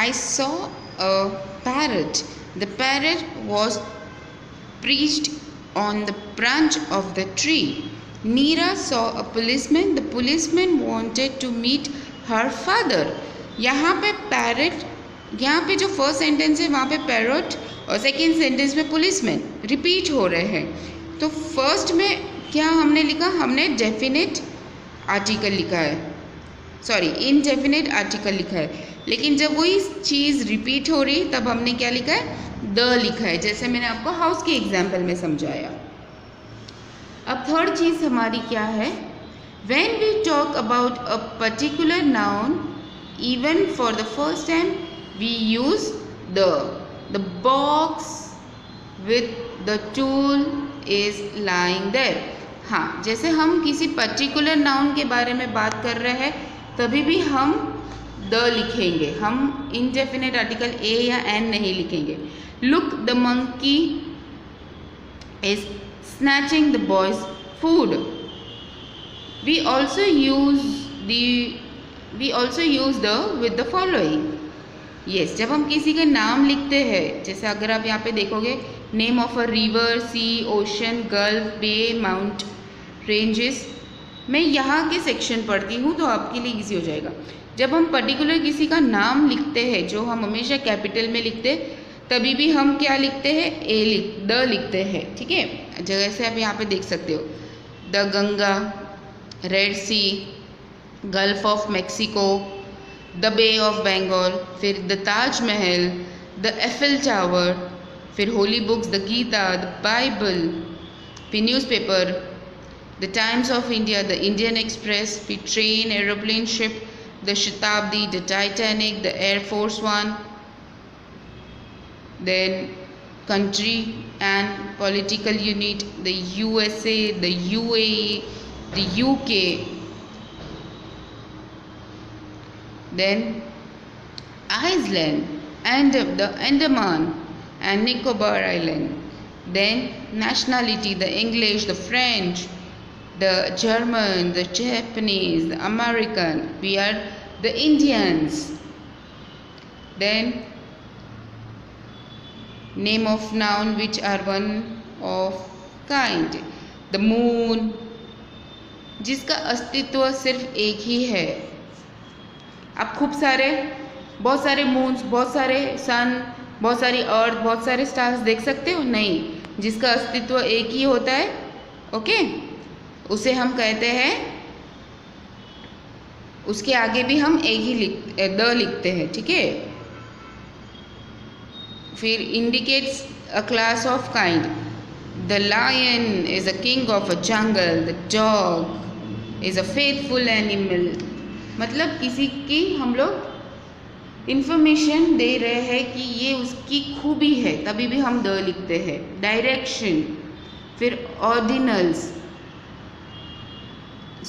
I saw a parrot. The parrot was perched on the branch of the tree. Neera saw a policeman. The policeman wanted to meet her father. यहाँ पे parrot, यहाँ पे जो first sentence है वहाँ पे parrot और second sentence में पुलिसमैन रिपीट हो रहे हैं। तो फर्स्ट में क्या हमने लिखा, हमने डेफिनेट आर्टिकल लिखा है, सॉरी इनडेफिनेट आर्टिकल लिखा है, लेकिन जब वही चीज़ रिपीट हो रही तब हमने क्या लिखा है, द लिखा है, जैसे मैंने आपको हाउस के एग्जाम्पल में समझाया। अब थर्ड चीज़ हमारी क्या है, when we talk about a particular noun even for the first time we use the box with the tool is lying there. हाँ, जैसे हम किसी पर्टिकुलर नाउन के बारे में बात कर रहे हैं तभी भी हम द लिखेंगे, हम इनडेफिनेट आर्टिकल ए या एन नहीं लिखेंगे। Look the monkey is snatching the boy's food. We also use the with the following. Yes, जब हम किसी का नाम लिखते हैं, जैसे अगर आप यहाँ पे देखोगे name of a river, sea, ocean, gulf, bay, mount, ranges, मैं यहाँ के सेक्शन पढ़ती हूँ तो आपके लिए इजी हो जाएगा। जब हम पर्टिकुलर किसी का नाम लिखते हैं जो हम हमेशा कैपिटल में लिखते हैं तभी भी हम क्या लिखते हैं, द लिखते हैं, ठीक है। जैसे आप यहाँ पे देख सकते हो, the Ganga, Red Sea, Gulf of Mexico, the Bay of Bengal, फिर the Taj Mahal, the Eiffel Tower, फिर holy books, the Gita, the Bible, फिर newspaper, the Times of India, the Indian Express, फिर train, aeroplane, ship, the Shatabdi, the Titanic, the Air Force One, then country and political unit, the USA, the UAE, the UK, then Iceland and the Andaman and Nicobar Island, then nationality, the English, the French, the German, the Japanese, the American, we are the Indians, then name of noun which are one of kind, the moon, जिसका अस्तित्व सिर्फ एक ही है। आप खूब सारे, बहुत सारे मून्स, बहुत सारे सन, बहुत सारी अर्थ, बहुत सारे स्टार्स देख सकते हो? नहीं, जिसका अस्तित्व एक ही होता है, ओके, उसे हम कहते हैं, उसके आगे भी हम एक ही द लिखते हैं, ठीक है। फिर indicates a class of kind, the lion is a king of a jungle, the dog is a faithful animal. मतलब किसी की हम लोग इंफॉर्मेशन दे रहे हैं कि ये उसकी खूबी है तभी भी हम द लिखते हैं। डायरेक्शन, फिर ordinals,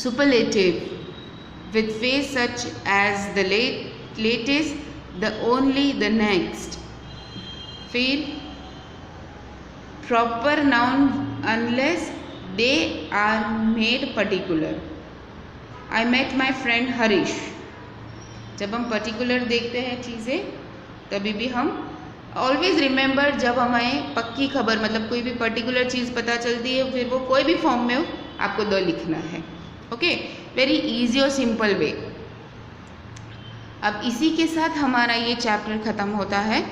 superlative with face such as the latest, the only, the next. फिर proper noun unless they are made particular. I met my friend Harish. जब हम पर्टिकुलर देखते हैं चीज़ें तभी भी हम ऑलवेज रिमेंबर, जब हमें पक्की खबर मतलब कोई भी पर्टिकुलर चीज़ पता चलती है फिर वो कोई भी फॉर्म में हो आपको द लिखना है, ओके। वेरी इजी और सिंपल वे। अब इसी के साथ हमारा ये चैप्टर ख़त्म होता है।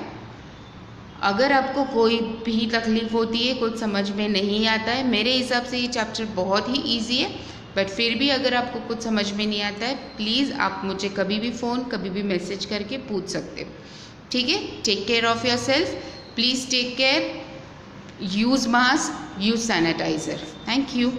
अगर आपको कोई भी तकलीफ़ होती है, कुछ समझ में नहीं आता है, मेरे हिसाब से ये चैप्टर बहुत ही इजी है, बट फिर भी अगर आपको कुछ समझ में नहीं आता है प्लीज़ आप मुझे कभी भी फ़ोन, कभी भी मैसेज करके पूछ सकते हो, ठीक है। Take care of your self, please take care, use mask, use sanitiser. Thank you.